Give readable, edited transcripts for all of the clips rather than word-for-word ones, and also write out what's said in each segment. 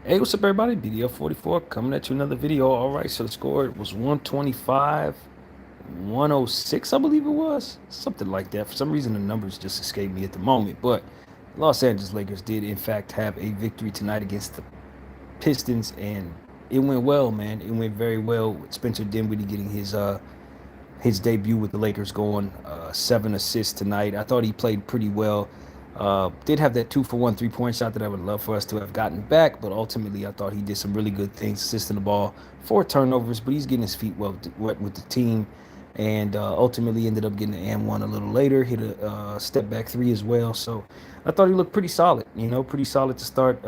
Hey, what's up, everybody? BDL44 coming at you another video. All right, so the score was 125, 106, I believe it was. Something like that. For some reason, the numbers just escaped me at the moment. But Los Angeles Lakers did, in fact, have a victory tonight against the Pistons, and it went well, man. It went very well with Spencer Dinwiddie getting his debut with the Lakers going 7 assists tonight. I thought he played pretty well. Did have that 2-for-1 3-point shot that I would love for us to have gotten back, but ultimately I thought he did some really good things, assisting the ball, 4 turnovers, but he's getting his feet wet with the team, and ultimately ended up getting the and one a little later. Hit a step back three as well. So I thought he looked pretty solid. Pretty solid to start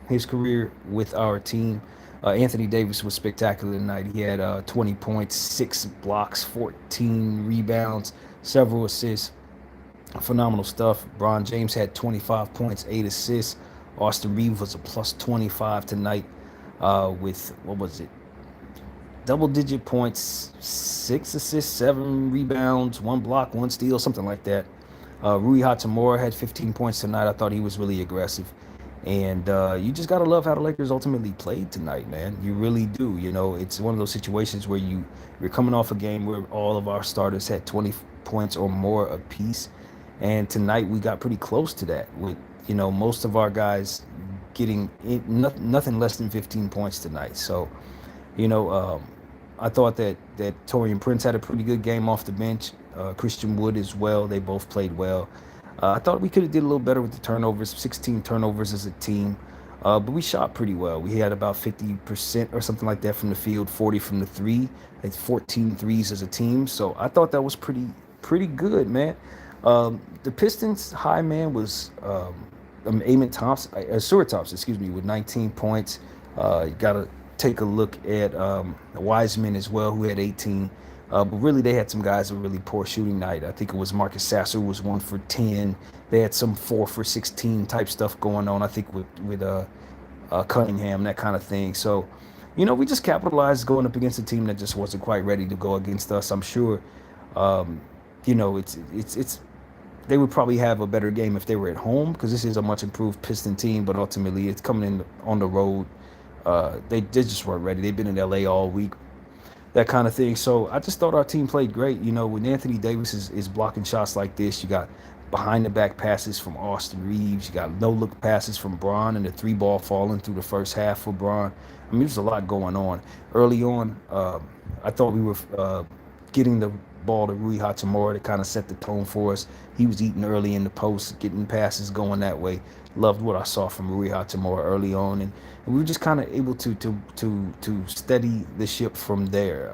his career with our team. Anthony Davis was spectacular tonight. He had 20 points, 6 blocks, 14 rebounds, several assists. Phenomenal stuff. Bron James had 25 points, 8 assists. Austin Reeves was a plus 25 tonight with, what was it? Double digit points, 6 assists, 7 rebounds, 1 block, 1 steal, something like that. Rui Hachimura had 15 points tonight. I thought he was really aggressive. And you just gotta love how the Lakers ultimately played tonight, man. You really do. It's one of those situations where you're coming off a game where all of our starters had 20 points or more apiece, and tonight we got pretty close to that with most of our guys getting nothing less than 15 points tonight. So you know, I thought that Torian Prince had a pretty good game off the bench. Christian Wood as well. They both played well. I thought we could have did a little better with the turnovers, 16 turnovers as a team. But we shot pretty well. We had about 50% or something like that from the field, 40 from the three, like 14 threes as a team. So I thought that was pretty good, man. The Pistons high man was Amon Thompson, Stuart Thompson, excuse me, with 19 points. You got to take a look at Wiseman as well, who had 18. But really, they had some guys with really poor shooting night. I think it was Marcus Sasser was 1 for 10. They had some 4 for 16 type stuff going on. I think with Cunningham, that kind of thing. So, we just capitalized going up against a team that just wasn't quite ready to go against us. I'm sure, um, it's they would probably have a better game if they were at home because this is a much improved Piston team. But ultimately, it's coming in on the road. They just weren't ready. They've been in LA all week, that kind of thing. So I just thought our team played great. When Anthony Davis is blocking shots like this, you got behind the back passes from Austin Reeves, you got no look passes from Bron, and the three ball falling through the first half for Bron. I mean, there's a lot going on. Early on, I thought we were getting the ball to Rui Hachimura to kind of set the tone for us. He was eating early in the post, getting passes going that way. Loved what I saw from Rui Hachimura early on, and we were just kind of able to steady the ship from there.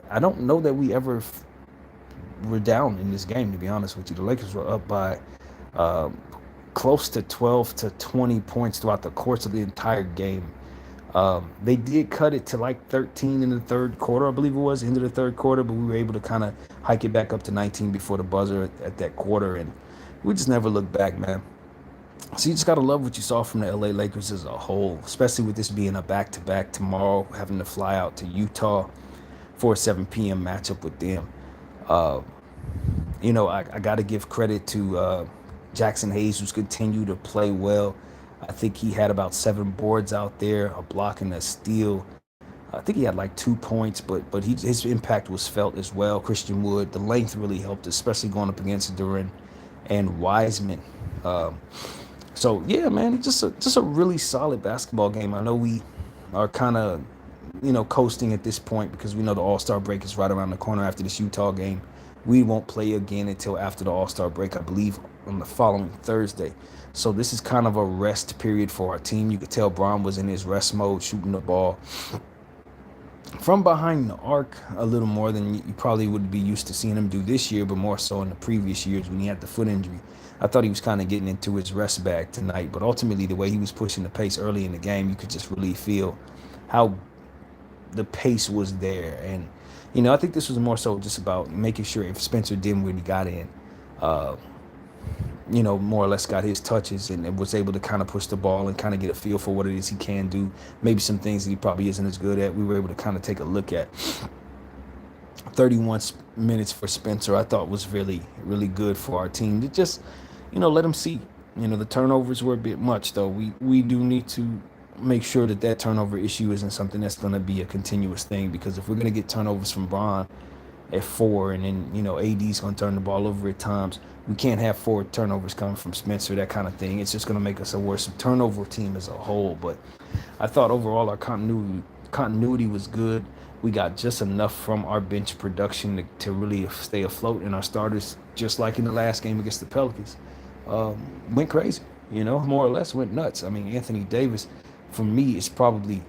I don't know that we ever were down in this game, to be honest with you. The Lakers were up by uh, close to 12 to 20 points throughout the course of the entire game. They did cut it to like 13 in the third quarter, I believe it was, into the third quarter, but we were able to kind of hike it back up to 19 before the buzzer at that quarter, and we just never looked back, man. So you just gotta love what you saw from the LA Lakers as a whole, especially with this being a back-to-back tomorrow, having to fly out to Utah for a 7 p.m. matchup with them. Uh, I got to give credit to Jackson Hayes, who's continued to play well. I think he had about 7 boards out there, a block and a steal. I think he had like 2 points, but his impact was felt as well. Christian Wood, the length really helped, especially going up against Duran and Wiseman. Um, so yeah, man, it's just a really solid basketball game. I know we are kind of coasting at this point because we know the All Star break is right around the corner after this Utah game. We won't play again until after the All Star break, I believe, on the following Thursday. So this is kind of a rest period for our team. You could tell Braun was in his rest mode, shooting the ball from behind the arc a little more than you probably would be used to seeing him do this year, but more so in the previous years when he had the foot injury. I thought he was kind of getting into his rest bag tonight, but ultimately the way he was pushing the pace early in the game, you could just really feel how the pace was there. And I think this was more so just about making sure if Spencer Dinwiddie got in, uh, more or less got his touches and was able to kind of push the ball and kind of get a feel for what it is he can do. Maybe some things that he probably isn't as good at. We were able to kind of take a look at. 31 minutes for Spencer, I thought was really, really good for our team to just, let him see. The turnovers were a bit much, though. We do need to make sure that that turnover issue isn't something that's going to be a continuous thing. Because if we're going to get turnovers from Bron at 4, and then AD's going to turn the ball over at times, we can't have 4 turnovers coming from Spencer, that kind of thing. It's just going to make us a worse turnover team as a whole. But I thought overall our continuity was good. We got just enough from our bench production to really stay afloat, and our starters, just like in the last game against the Pelicans, went crazy. More or less went nuts. I mean, Anthony Davis, for me, is probably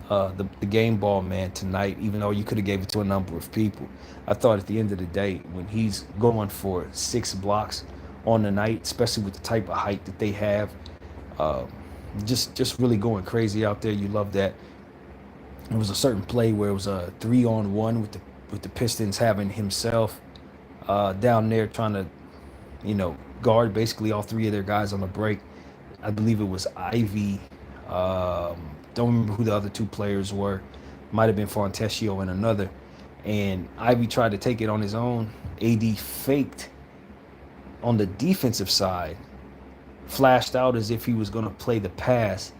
the game ball man tonight, even though you could have gave it to a number of people. I thought at the end of the day, when he's going for 6 blocks on the night, especially with the type of height that they have, uh, just really going crazy out there. You love that. There was a certain play where it was a 3-on-1 with the Pistons having himself down there trying to guard basically all 3 of their guys on the break. I believe it was Ivy. Don't remember who the other 2 players were. Might have been Fontecchio and another. And Ivy tried to take it on his own. AD faked on the defensive side, flashed out as if he was going to play the pass.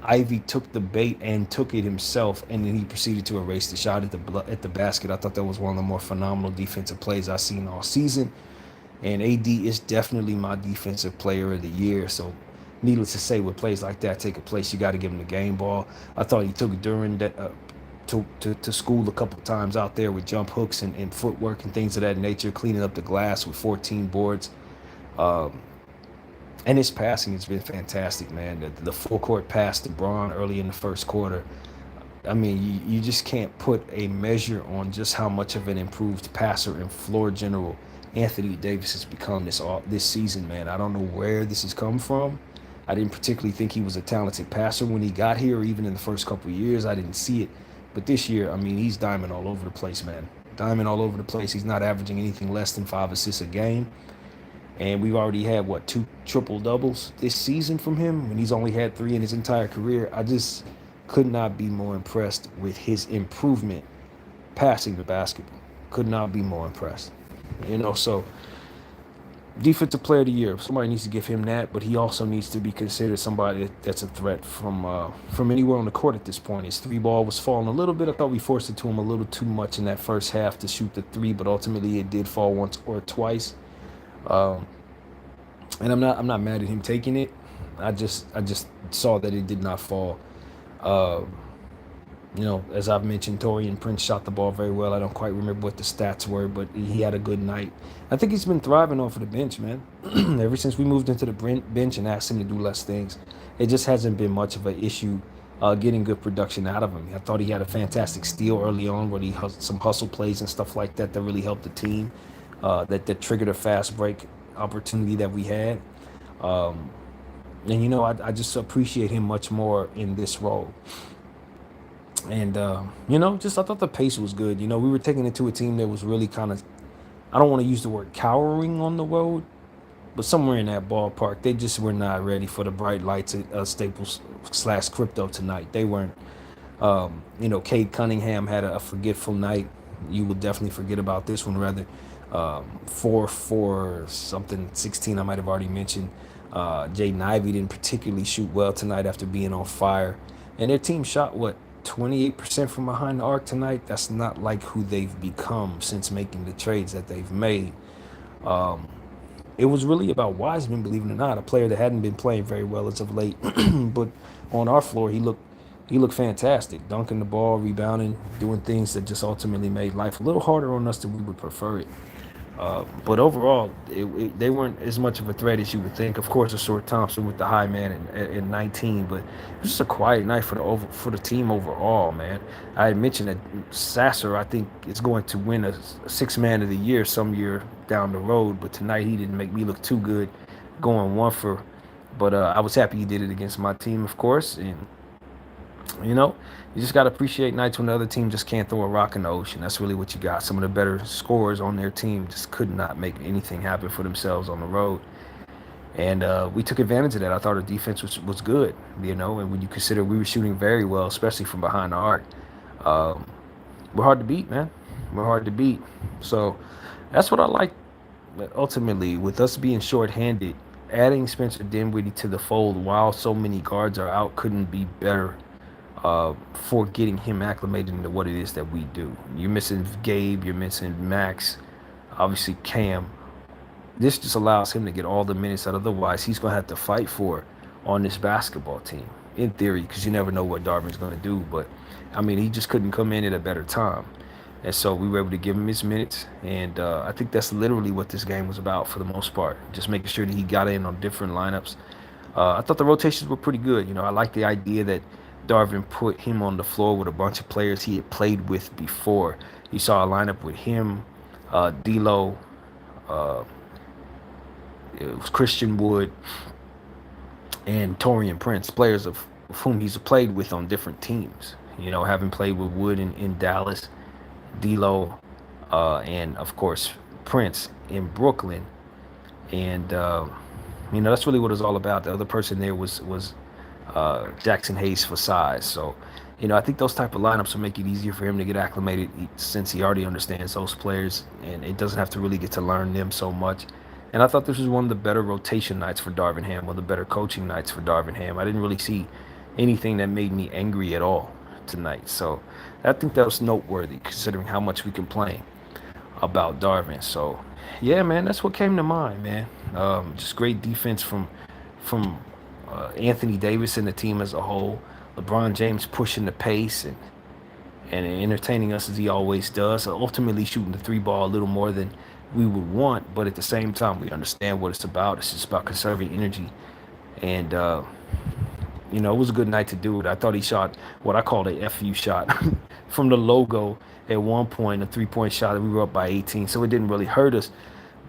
Ivy took the bait and took it himself, and then he proceeded to erase the shot at the basket. I thought that was one of the more phenomenal defensive plays I've seen all season. And AD is definitely my defensive player of the year. So, needless to say, with plays like that taking place, you got to give him the game ball. I thought he took it during that to school a couple of times out there with jump hooks and footwork and things of that nature, cleaning up the glass with 14 boards. Um, and his passing has been fantastic, man. The full court pass to Braun early in the first quarter. I mean, you just can't put a measure on just how much of an improved passer and floor general Anthony Davis has become this season, man. I don't know where this has come from. I didn't particularly think he was a talented passer when he got here, or even in the first couple of years. I didn't see it. But this year, I mean, he's diamond all over the place, man. Diamond all over the place. He's not averaging anything less than 5 assists a game. And we've already had, 2 triple doubles this season from him when he's only had 3 in his entire career. I just could not be more impressed with his improvement passing the basketball. Could not be more impressed. So defensive player of the year, somebody needs to give him that, but he also needs to be considered somebody that's a threat from anywhere on the court at this point. His 3 ball was falling a little bit. I thought we forced it to him a little too much in that first half to shoot the 3, but ultimately it did fall once or twice. Um, and I'm not mad at him taking it. I just saw that it did not fall. Uh, as I've mentioned, Torian Prince shot the ball very well. I don't quite remember what the stats were, but he had a good night. I think he's been thriving off of the bench, man. Ever since we moved into the bench and asked him to do less things, it just hasn't been much of an issue getting good production out of him. I thought he had a fantastic steal early on where he had some hustle plays and stuff like that that really helped the team, that triggered a fast break opportunity that we had. Um, and, I just appreciate him much more in this role. And, just I thought the pace was good. We were taking it to a team that was really kind of, I don't want to use the word cowering on the road, but somewhere in that ballpark. They just were not ready for the bright lights at Staples / Crypto tonight. They weren't. Cade Cunningham had a forgetful night. You will definitely forget about this one, rather. 4 something 16, I might have already mentioned. Jaden Ivey didn't particularly shoot well tonight after being on fire. And their team shot, 28% from behind the arc tonight. That's not like who they've become since making the trades that they've made. Um, it was really about Wiseman, believe it or not, a player that hadn't been playing very well as of late. But on our floor, he looked fantastic, dunking the ball, rebounding, doing things that just ultimately made life a little harder on us than we would prefer it. But overall, they weren't as much of a threat as you would think. Of course, Asor Thompson with the high man in 19, but it was just a quiet night for the team overall, man. I had mentioned that Sasser, I think, is going to win a 6-man of the year some year down the road, but tonight he didn't make me look too good going 1 for. But I was happy he did it against my team, of course, and you know, you just got to appreciate nights when the other team just can't throw a rock in the ocean. That's really what you got. Some of the better scorers on their team just could not make anything happen for themselves on the road. And we took advantage of that. I thought our defense was good, and when you consider we were shooting very well, especially from behind the arc, um, we're hard to beat, man. We're hard to beat. So that's what I like ultimately with us being shorthanded adding Spencer Dinwiddie to the fold while so many guards are out couldn't be better for getting him acclimated into what it is that we do. You're missing Gabe, you're missing Max, obviously Cam. This just allows him to get all the minutes that otherwise he's going to have to fight for on this basketball team, in theory, because you never know what Darvin's going to do. But, I mean, he just couldn't come in at a better time. And so we were able to give him his minutes. And I think that's literally what this game was about for the most part, just making sure that he got in on different lineups. I thought the rotations were pretty good. I like the idea that Darvin put him on the floor with a bunch of players he had played with before. You saw a lineup with him, D'Lo, it was Christian Wood, and Torian Prince, players of whom he's played with on different teams. Having played with Wood in Dallas, D'Lo, and of course Prince in Brooklyn, and that's really what it was all about. The other person there was Jackson Hayes for size. So, I think those type of lineups will make it easier for him to get acclimated since he already understands those players, and it doesn't have to really get to learn them so much. And I thought this was one of the better rotation nights for Darvin Ham, one of the better coaching nights for Darvin Ham. I didn't really see anything that made me angry at all tonight. So I think that was noteworthy considering how much we complain about Darvin. So, yeah, man, that's what came to mind, man. Just great defense from Anthony Davis and the team as a whole. LeBron James pushing the pace and entertaining us as he always does. So ultimately shooting the three ball a little more than we would want, but at the same time, we understand what it's about. It's just about conserving energy. And, it was a good night to do it. I thought he shot what I called a FU shot from the logo at one point, a three-point shot, and we were up by 18. So it didn't really hurt us.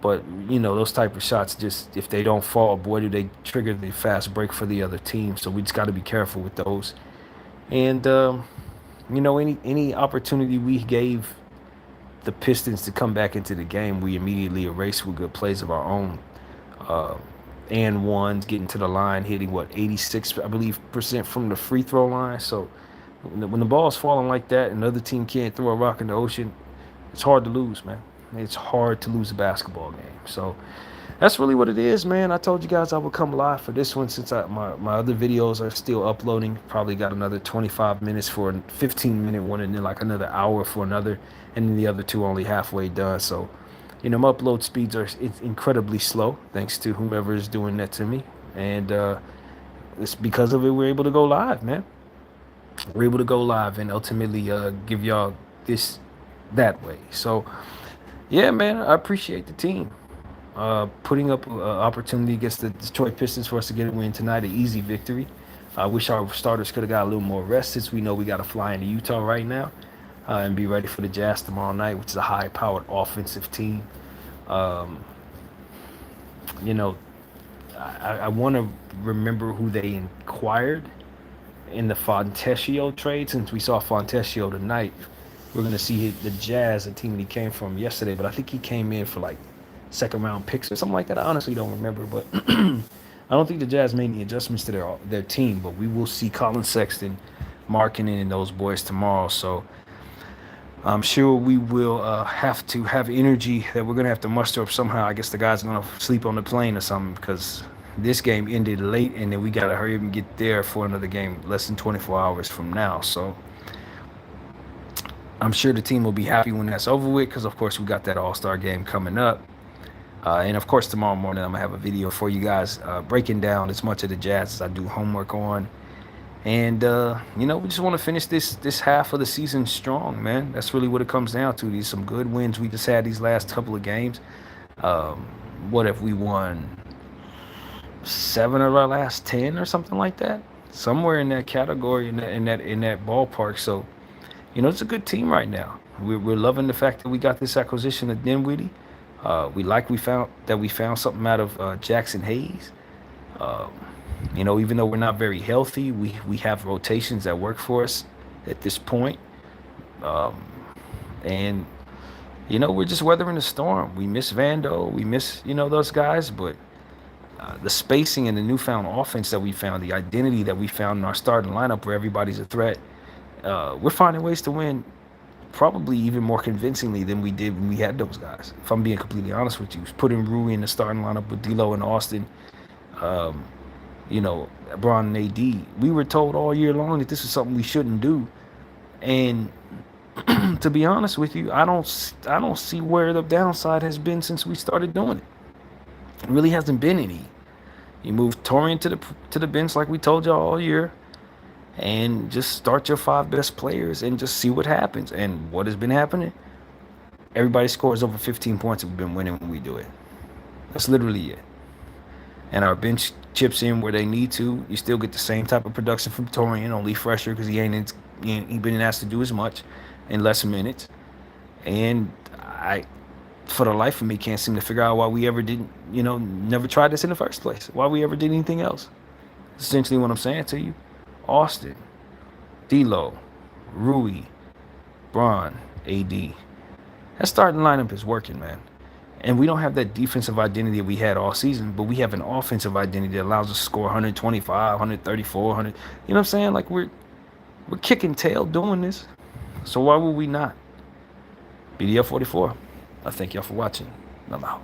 But, those type of shots, just if they don't fall, boy, do they trigger the fast break for the other team. So we just got to be careful with those. And, any opportunity we gave the Pistons to come back into the game, we immediately erased with good plays of our own. And ones, getting to the line, hitting, 86, I believe, percent from the free throw line. So when the ball's falling like that and the other team can't throw a rock in the ocean, it's hard to lose, man. It's hard to lose a basketball game. So that's really what it is, man. I told you guys I would come live for this one since my other videos are still uploading. Probably got another 25 minutes for a 15-minute one, and then like another hour for another, and then the other two only halfway done. So, my upload speeds are incredibly slow, thanks to whomever is doing that to me. And it's because of it we're able to go live, man. We're able to go live and ultimately give y'all that way. So, yeah, man, I appreciate the team putting up an opportunity against the Detroit Pistons for us to get a win tonight, an easy victory. I wish our starters could have got a little more rest since we know we got to fly into Utah right now and be ready for the Jazz tomorrow night, which is a high-powered offensive team. I want to remember who they acquired in the Fontecchio trade. Since we saw Fontecchio tonight, we're going to see the Jazz, a team that he came from yesterday, but I think he came in for like second-round picks or something like that. I honestly don't remember, but I don't think the Jazz made any adjustments to their team, but we will see Colin Sexton, Markkanen, and those boys tomorrow. So I'm sure we will have to have energy that we're going to have to muster up somehow. I guess the guys are going to sleep on the plane or something because this game ended late, and then we got to hurry up and get there for another game less than 24 hours from now. So I'm sure the team will be happy when that's over with because, of course, we got that All-Star game coming up. And, of course, tomorrow morning I'm going to have a video for you guys breaking down as much of the Jazz as I do homework on. And, we just want to finish this half of the season strong, man. That's really what it comes down to. These some good wins we just had these last couple of games. What if we won 7 of our last 10 or something like that? Somewhere in that category, in that ballpark. So, it's a good team right now. We're loving the fact that we got this acquisition of Dinwiddie. We found something out of Jackson Hayes. Even though we're not very healthy, we have rotations that work for us at this point. And we're just weathering the storm. We miss Vando, we miss those guys, but the spacing and the newfound offense that we found, the identity that we found in our starting lineup where everybody's a threat, we're finding ways to win probably even more convincingly than we did when we had those guys. If I'm being completely honest with you, putting Rui in the starting lineup with D'Lo and Austin You know, Bron and AD. We were told all year long that this is something we shouldn't do. And to be honest with you, I don't see where the downside has been since we started doing it. It really hasn't been any. You move Torian to the bench like we told y'all all year, and just start your five best players and just see what happens. And what has been happening? Everybody scores over 15 points and we've been winning when we do it. That's literally it. And our bench chips in where they need to. You still get the same type of production from Torian, only fresher because he been asked to do as much in less minutes. And I, for the life of me, can't seem to figure out why we ever didn't, never tried this in the first place. Why we ever did anything else. That's essentially what I'm saying to you. Austin, D'Lo, Rui, Bron, AD. That starting lineup is working, man. And we don't have that defensive identity that we had all season, but we have an offensive identity that allows us to score 125, 134, 100. You know what I'm saying? Like we're kicking tail doing this. So why would we not? BDF 44. I thank y'all for watching. I'm out.